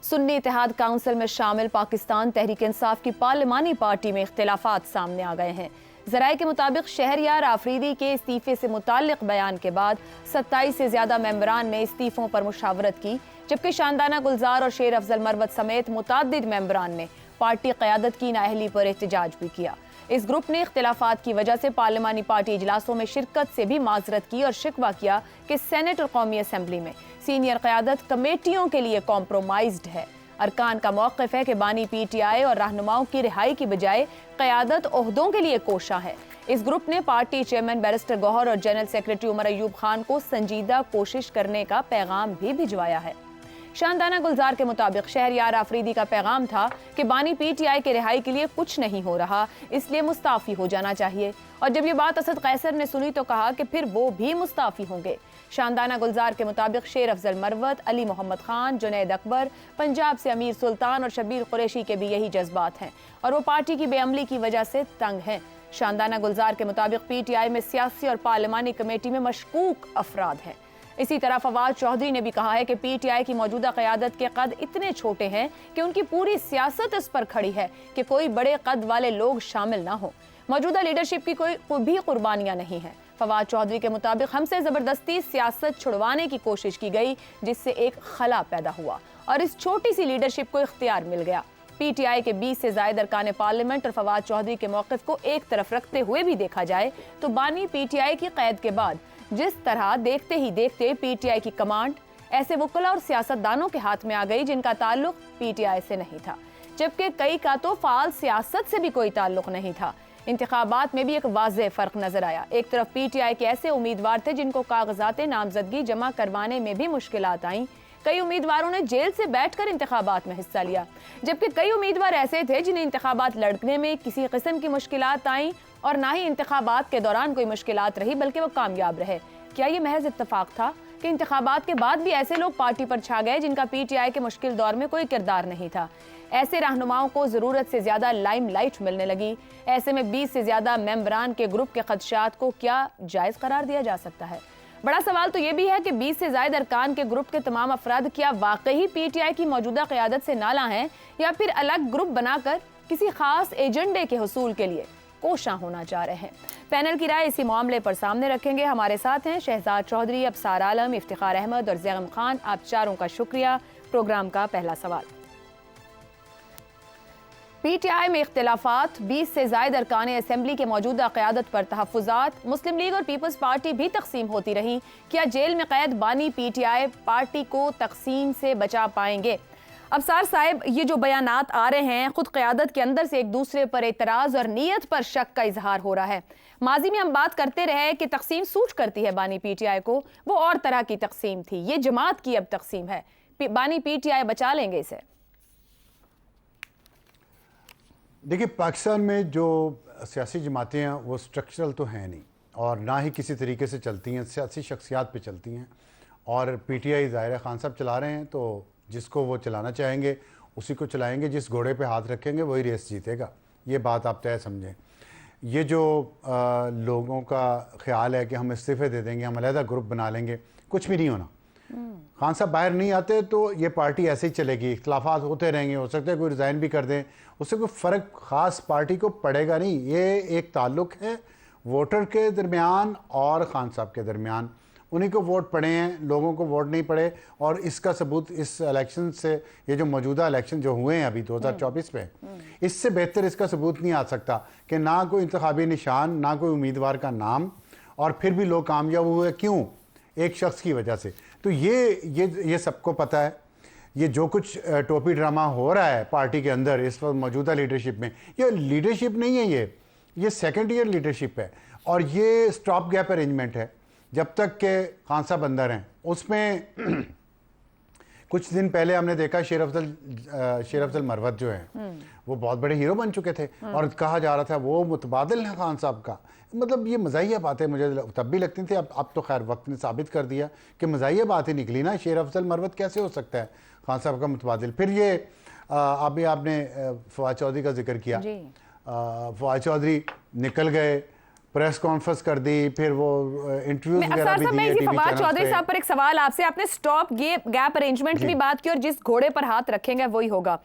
सुन्नी इत्तेहाद council में शामिल पाकिस्तान तहरीक इंसाफ की पार्लिमानी पार्टी में इख्तिलाफात सामने आ गए हैं। जराये के मुताबिक शहरयार आफरीदी के इस्तीफे से मुताल्लिक बयान के बाद 27 से ज्यादा मेंबरान ने इस्तीफों पर मुशावरत की, जबकि शानदाना गुलजार और शेर अफजल मरवत समेत मुताद्दिद मेंबरान ने पार्टी क़यादत की नाअहली पर एहतजाज भी किया। इस ग्रुप ने इख्तिलाफात की वजह से पार्लिमानी पार्टी इजलासों में शिरकत से भी माजरत की और शिकवा किया कि सेनेट और कौमी असम्बली में सीनियर क़यादत कमेटियों के लिए कॉम्प्रोमाइज्ड है। अरकान का मौक़िफ़ है कि बानी PTI और रहनुमाओं की रिहाई की बजाय क़यादत ओहदों के लिए कोशा है। इस ग्रुप ने पार्टी चेयरमैन बैरिस्टर गौहर और जनरल सेक्रेटरी उमर अयूब खान को संजीदा कोशिश करने का पैगाम भी भिजवाया है। शानदाना गुलजार के मुताबिक शहरयार आफरीदी का पैगाम था कि बानी PTI के रिहाई के लिए कुछ नहीं हो रहा, इसलिए मुस्ताफ़ी हो जाना चाहिए। और जब ये बात असद कैसर ने सुनी तो कहा कि फिर वो भी मुस्ताफ़ी होंगे। शानदाना गुलजार के मुताबिक शेर अफजल मरवत, अली मोहम्मद खान, जुनैद अकबर, पंजाब से अमीर सुल्तान और शबीर कुरैशी के भी यही जज्बात हैं और वो पार्टी की बेअमली की वजह से तंग हैं। शानदाना गुलजार के मुताबिक PTI में सियासी और पार्लिमानी कमेटी में मशकूक अफराद हैं। इसी तरह फवाद चौधरी ने भी कहा है कि PTI की मौजूदा क़यादत के कद इतने छोटे हैं कि उनकी पूरी सियासत इस पर खड़ी है कि कोई बड़े कद वाले लोग शामिल ना हो। मौजूदा लीडरशिप की कोई भी कुर्बानियां नहीं है। फवाद चौधरी के मुताबिक हमसे ज़बरदस्ती सियासत छुड़वाने की कोशिश की गई, जिससे एक खला पैदा हुआ और इस छोटी सी लीडरशिप को इख्तियार मिल गया। PTI के 20 से ज़ायद अरकान पार्लियामेंट और फवाद चौधरी के मौक़िफ़ को एक तरफ रखते हुए भी देखा जाए तो बानी PTI की क़ैद के बाद जिस तरह देखते ही देखते PTI की कमांड ऐसे वकला और सियासतदानों के हाथ में आ गई जिनका ताल्लुक PTI से नहीं था, जबकि कई का तो फाल सियासत से भी कोई ताल्लुक नहीं था। इंतखाबात में भी एक वाज़ेह फ़र्क नजर आया। एक तरफ PTI के ऐसे उम्मीदवार थे जिनको कागजात नामजदगी जमा करवाने में भी मुश्किलात आईं। कई उम्मीदवारों ने जेल से बैठकर इंतखाबात में हिस्सा लिया, जबकि कई उम्मीदवार ऐसे थे जिन्हें इंतखाबात लड़ने में किसी किस्म की मुश्किलात आईं और ना ही इंतखाबात के दौरान कोई मुश्किलात रही, बल्कि वो कामयाब रहे। क्या ये महज इत्तफाक था कि इंतखाबात के बाद भी ऐसे लोग पार्टी पर छा गए जिनका PTI के मुश्किल दौर में कोई किरदार नहीं था? ऐसे रहनुमाओं को ज़रूरत से ज़्यादा लाइमलाइट मिलने लगी। ऐसे में 20 से ज़्यादा मेंबरान के ग्रुप के खदशात को क्या जायज़ करार दिया जा सकता है? बड़ा सवाल तो ये भी है कि 20 से ज़ायद अरकान के ग्रुप के तमाम अफराद क्या वाकई PTI की मौजूदा क़यादत से नाला हैं या फिर अलग ग्रुप बनाकर किसी खास एजेंडे के हुसूल के लिए कोशा होना चाह रहे हैं? पैनल की राय इसी मामले पर सामने रखेंगे। हमारे साथ हैं शहजाद चौधरी, अबसार आलम, इफ्तिखार अहमद और जैगम खान। आप चारों का शुक्रिया। प्रोग्राम का पहला सवाल, PTI में इख्तिलाफात, 20 से ज़ायद अरकान असेंबली के मौजूदा क़यादत पर तहफ़्फ़ुज़ात, मुस्लिम लीग और पीपल्स पार्टी भी तकसीम होती रही। क्या जेल में कैद बानी PTI पार्टी को तकसीम से बचा पाएंगे? अबसार साहब, ये जो बयानात आ रहे हैं, खुद क़यादत के अंदर से एक दूसरे पर एतराज़ और नीयत पर शक का इजहार हो रहा है। माजी में हम बात करते रहे कि तकसीम सूट करती है बानी PTI को, वो और तरह की तकसीम थी, ये जमात की अब तकसीम है। बानी PTI बचा लेंगे इसे? देखिए, पाकिस्तान में जो सियासी जमातें हैं वो स्ट्रक्चरल तो हैं नहीं और ना ही किसी तरीके से चलती हैं, सियासी शख्सियात पे चलती हैं। और PTI ज़ाहिर खान साहब चला रहे हैं तो जिसको वो चलाना चाहेंगे उसी को चलाएंगे, जिस घोड़े पे हाथ रखेंगे वही रेस जीतेगा। ये बात आप तय समझें। ये जो लोगों का ख्याल है कि हम इस्तीफ़े दे देंगे, हम अलहदा ग्रुप बना लेंगे, कुछ भी नहीं होना। खान साहब बाहर नहीं आते तो ये पार्टी ऐसे ही चलेगी, इख्तिलाफात होते रहेंगे, हो सकता है कोई रिज़ाइन भी कर दें, उससे कोई फ़र्क ख़ास पार्टी को पड़ेगा नहीं। ये एक ताल्लुक़ है वोटर के दरमियान और खान साहब के दरमियान। उन्हीं को वोट पड़े हैं, लोगों को वोट नहीं पड़े। और इसका सबूत इस इलेक्शन से, ये जो मौजूदा इलेक्शन जो हुए हैं अभी 2024 में, इससे बेहतर इसका सबूत नहीं आ सकता कि ना कोई इंतखाबी निशान, ना कोई उम्मीदवार का नाम, और फिर भी लोग कामयाब हुए। क्यों? एक शख्स की वजह से। तो ये सबको पता है। ये जो कुछ टोपी ड्रामा हो रहा है पार्टी के अंदर इस वक्त मौजूदा लीडरशिप में, ये लीडरशिप नहीं है, ये सेकेंड ईयर लीडरशिप है और ये स्टॉप गैप अरेंजमेंट है। जब तक के खान साहब अंदर हैं, उसमें कुछ दिन पहले हमने देखा शेर अफजल मरवत जो है वो बहुत बड़े हीरो बन चुके थे और कहा जा रहा था वो मुतबादिल है खान साहब का। मतलब ये मज़ाहिया बातें मुझे तब भी लगती थी, अब तो खैर वक्त ने साबित कर दिया कि मज़ाहिया बात ही निकली ना। शेर अफजल मरवत कैसे हो सकता है खान साहब का मुतबादिल? फिर ये अभी आपने फवाद चौधरी का जिक्र किया। फवाद चौधरी निकल गए, प्रेस कॉन्फ्रेंस कर दी, फिर वो इंटरव्यूज वगैरह भी दिए टीवी फवाद चैनल्स चौधरी पे। साहब पर एक सवाल आपसे, आपने स्टॉप गैप अरेंजमेंट की भी बात की और जिस घोड़े पर हाथ रखेंगे वही होगा।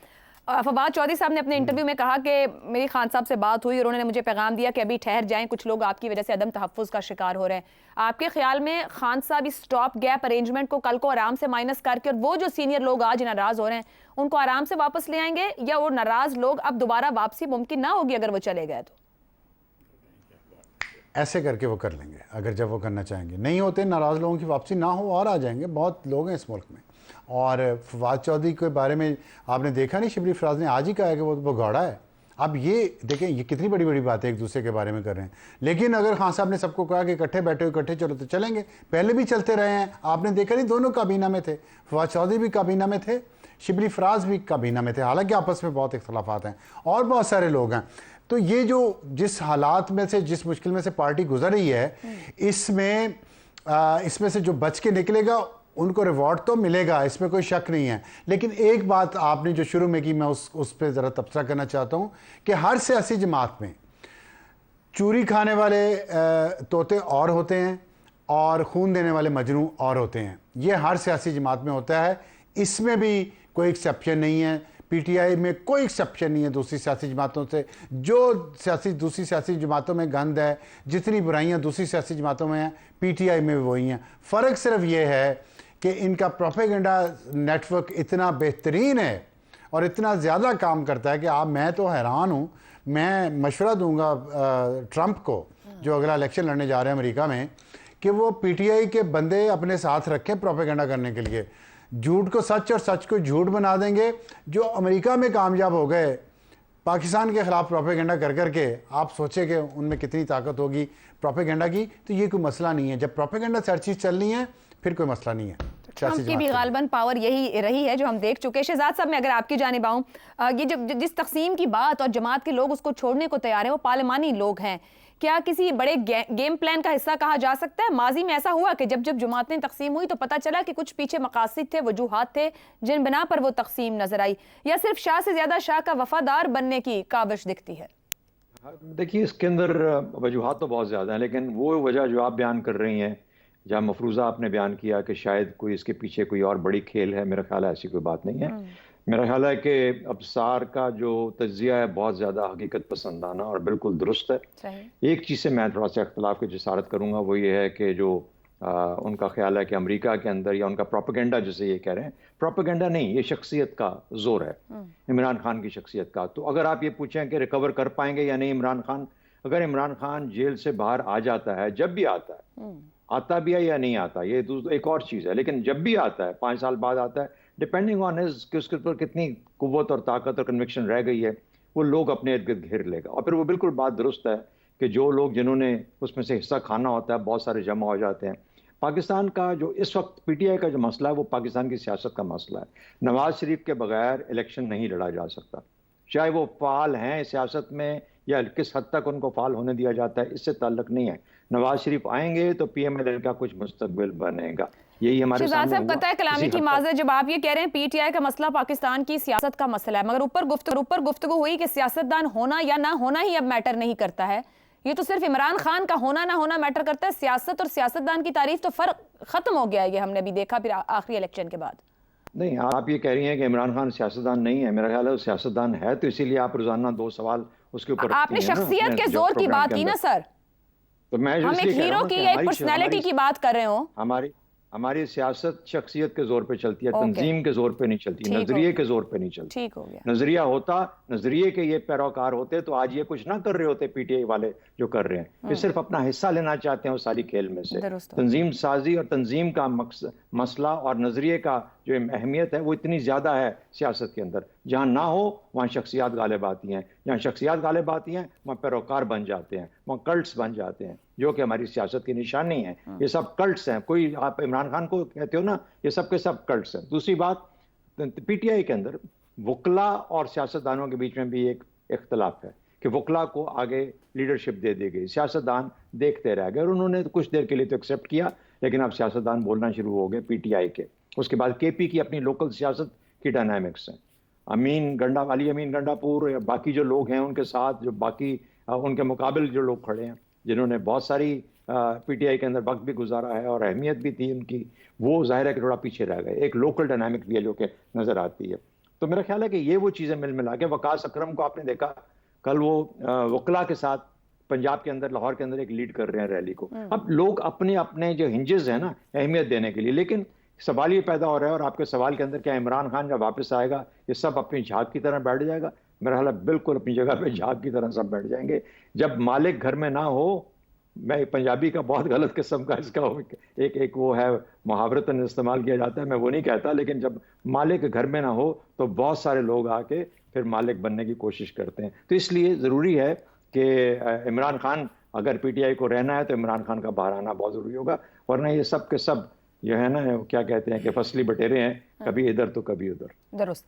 फवाद चौधरी साहब ने अपने इंटरव्यू में कहा कि मेरी खान साहब से बात हुई और उन्होंने मुझे पैगाम दिया कि अभी ठहर जाएं, कुछ लोग आपकी वजह से अदम तहफ़्फ़ुज़ का शिकार हो रहे हैं। आपके ख्याल में खान साहब इस स्टॉप गैप अरेंजमेंट को कल को आराम से माइनस करके और वो जो सीनियर लोग आज नाराज हो रहे हैं उनको आराम से वापस ले आएंगे, या वो नाराज लोग अब दोबारा वापसी मुमकिन ना होगी अगर वो चले गए? तो ऐसे करके वो कर लेंगे अगर जब वो करना चाहेंगे। नहीं होते नाराज़ लोगों की वापसी ना हो और आ जाएंगे, बहुत लोग हैं इस मुल्क में। और फवाद चौधरी के बारे में आपने देखा नहीं, शिबली फराज ने आज ही कहा है कि वो घोड़ा है। अब ये देखें, ये कितनी बड़ी बड़ी बातें एक दूसरे के बारे में कर रहे हैं। लेकिन अगर खान साहब ने सबको कहा कि इकट्ठे बैठो, इकट्ठे चलो, तो चलेंगे। पहले भी चलते रहे हैं, आपने देखा नहीं, दोनों काबीना में थे, फवाद चौधरी भी काबीना में थे, शिबली फराज भी काबीना में थे, हालांकि आपस में बहुत इख्तलाफात हैं और बहुत सारे लोग हैं। तो ये जो जिस हालात में से, जिस मुश्किल में से पार्टी गुजर रही है, इसमें से जो बच के निकलेगा उनको रिवॉर्ड तो मिलेगा, इसमें कोई शक नहीं है। लेकिन एक बात आपने जो शुरू में की, मैं उस पर ज़रा तबसरा करना चाहता हूँ कि हर सियासी जमात में चूरी खाने वाले तोते और होते हैं और खून देने वाले मजनू और होते हैं। ये हर सियासी जमात में होता है, इसमें भी कोई एक्सेप्शन नहीं है। पीटीआई में कोई एक्सेप्शन नहीं है दूसरी सियासी जमातों से। जो दूसरी सियासी जमातों में गंद है, जितनी बुराइयां दूसरी सियासी जमातों में हैं, पीटीआई में भी वही हैं। फ़र्क सिर्फ ये है कि इनका प्रोपेगेंडा नेटवर्क इतना बेहतरीन है और इतना ज़्यादा काम करता है कि मैं तो हैरान हूँ। मैं मशवरा दूंगा ट्रंप को, जो अगला इलेक्शन लड़ने जा रहे हैं अमेरिका में, कि वो पीटीआई के बंदे अपने साथ रखें प्रोपेगेंडा करने के लिए। झूठ को सच और सच को झूठ बना देंगे। जो अमेरिका में कामयाब हो गए पाकिस्तान के खिलाफ प्रोपेगेंडा कर करके, आप सोचें कि उनमें कितनी ताकत होगी प्रोपेगेंडा की। तो ये कोई मसला नहीं है, जब प्रोपेगेंडा से हर चीज़ चलनी है फिर कोई मसला नहीं है। ट्रंप की भी गालबन पावर यही रही है जो हम देख चुके हैं। शहजाद साहब, मैं अगर आपकी जानिब आऊँ, ये जो जिस तकसीम की बात और जमात के लोग उसको छोड़ने को तैयार हैं वो पार्लिमानी लोग हैं, क्या किसी बड़े गेम प्लान का हिस्सा कहा जा सकता है? माजी में ऐसा हुआ कि जब जब जमातें तकसीम हुई तो पता चला कि कुछ पीछे मकासद थे, वजूहात थे जिन बिना पर वो तकसीम नजर आई, या सिर्फ शाह से ज्यादा शाह का वफादार बनने की काविश दिखती है? देखिए, इसके अंदर वजूहात तो बहुत ज़्यादा हैं, लेकिन वो वजह जो आप बयान कर रही हैं, जहाँ मफरूज़ा आपने बयान किया कि शायद कोई इसके पीछे कोई और बड़ी खेल है, मेरा ख्याल है ऐसी कोई बात नहीं है। मेरा ख्याल है कि अबसार का जो तज्जिया है बहुत ज़्यादा हकीकत पसंदाना और बिल्कुल दुरुस्त है। एक चीज़ से मैं थोड़ा सा इख्तलाफ की जसारत करूँगा, वो ये है कि जो उनका ख्याल है कि अमेरिका के अंदर, या उनका प्रोपेगेंडा जिसे ये कह रहे हैं, प्रोपेगेंडा नहीं, ये शख्सियत का जोर है, इमरान खान की शख्सियत का। तो अगर आप ये पूछें कि रिकवर कर पाएंगे या नहीं इमरान खान, अगर इमरान खान जेल से बाहर आ जाता है, जब भी आता है, आता भी है या नहीं आता, ये एक और चीज़ है, लेकिन जब भी आता है, 5 साल बाद आता है, डिपेंडिंग ऑन हिज कि उसके ऊपर कितनी कुव्वत और ताकत और कन्विक्शन रह गई है, वो लोग अपने इर्द गिर्द घेर लेगा। और फिर वो बिल्कुल बात दुरुस्त है कि जो लोग जिन्होंने उसमें से हिस्सा खाना होता है, बहुत सारे जमा हो जाते हैं। पाकिस्तान का जो इस वक्त पीटीआई का जो मसला है वो पाकिस्तान की सियासत का मसला है। नवाज शरीफ के बगैर इलेक्शन नहीं लड़ा जा सकता, चाहे वो फाल हैं सियासत में या किस हद तक उनको फाल होने दिया जाता है, इससे ताल्लुक नहीं है। नवाज शरीफ आएंगे तो पीएमएल का कुछ मुस्तकबिल बनेगा, यही हमारे सामने हुआ। कतई कलामी की माज़रत, जब आप ये कह रहे हैं पीटीआई का मसला पाकिस्तान की सियासत का मसला है, मगर ऊपर गुफ्तगू हुई कि सियासतदान होना या ना होना ही अब मैटर नहीं करता है, ये तो सिर्फ इमरान खान का होना ना होना मैटर करता है, सियासत और सियासतदान की तारीफ तो फर्क खत्म हो गया है। ये हमने भी देखा फिर आखिरी इलेक्शन के बाद। नहीं, आप ये कह रही हैं कि इमरान खान सियासतदान नहीं है, मेरा ख्याल है वो सियासतदान है, तो इसीलिए आप रोजाना 2 सवाल उसके ऊपर आपने शख्सियत के जोर की बात की ना सर, तो मैं हम एक हीरो की, एक पर्सनैलिटी की बात कर रहे हो। हमारी सियासत शख्सियत के जोर पे चलती है, तंजीम के जोर पे नहीं चलती, नजरिए के जोर पे नहीं चलती। ठीक हो गया। नजरिया होता, नजरिए के ये पैरोकार होते तो आज ये कुछ ना कर रहे होते पीटीआई वाले जो कर रहे हैं। ये सिर्फ अपना हिस्सा लेना चाहते हैं उस सारी खेल में से। तंजीम साजी और तंजीम का मसला और नजरिए का जो अहमियत है वो इतनी ज्यादा है सियासत के अंदर, जहाँ ना हो वहाँ शख्सियात गालिब आती हैं, जहाँ शख्सियात गालिब आती हैं वहाँ पैरोकार बन जाते हैं, वहाँ कल्ट्स बन जाते हैं, जो कि हमारी सियासत की निशानी है। ये सब कल्ट्स हैं। कोई आप इमरान खान को कहते हो ना, ये सब के सब कल्ट्स हैं। दूसरी बात, पीटीआई के अंदर वकला और सियासतदानों के बीच में भी एक इख्तलाफ है कि वकला को आगे लीडरशिप दे दी गई, सियासतदान देखते रह गए, और उन्होंने कुछ देर के लिए तो एक्सेप्ट किया, लेकिन अब सियासतदान बोलना शुरू हो गए पीटीआई के। उसके बाद केपी की अपनी लोकल सियासत की डायनामिक्स हैं। अली अमीन गंडापुर या बाकी जो लोग हैं उनके साथ, जो बाकी उनके मुकाबले जो लोग खड़े हैं, जिन्होंने बहुत सारी पीटीआई के अंदर वक्त भी गुजारा है और अहमियत भी थी उनकी, वो जाहिर है कि थोड़ा पीछे रह गए। एक लोकल डायनामिक भी है जो कि नज़र आती है। तो मेरा ख्याल है कि ये वो चीज़ें मिल मिला के, वकास अकरम को आपने देखा कल वो वकला के साथ पंजाब के अंदर, लाहौर के अंदर एक लीड कर रहे हैं रैली को। अब लोग अपने अपने जो हिंजेस है ना अहमियत देने के लिए, लेकिन सवाल ये पैदा हो रहा है, और आपके सवाल के अंदर क्या इमरान खान जब वापस आएगा ये सब अपनी झाग की तरह बैठ जाएगा? मेरा ख्याल है बिल्कुल अपनी जगह पे झाग की तरह सब बैठ जाएंगे। जब मालिक घर में ना हो, मैं पंजाबी का बहुत गलत किस्म का इसका एक वो है मुहावरतन इस्तेमाल किया जाता है, मैं वो नहीं कहता, लेकिन जब मालिक घर में ना हो तो बहुत सारे लोग आके फिर मालिक बनने की कोशिश करते हैं। तो इसलिए ज़रूरी है कि इमरान खान, अगर पीटीआई को रहना है तो इमरान खान का बाहर आना बहुत ज़रूरी होगा, वरना ये सब के सब जो है ना, क्या कहते हैं कि फसली बटेरे हैं, कभी इधर तो कभी उधर। दुरुस्त।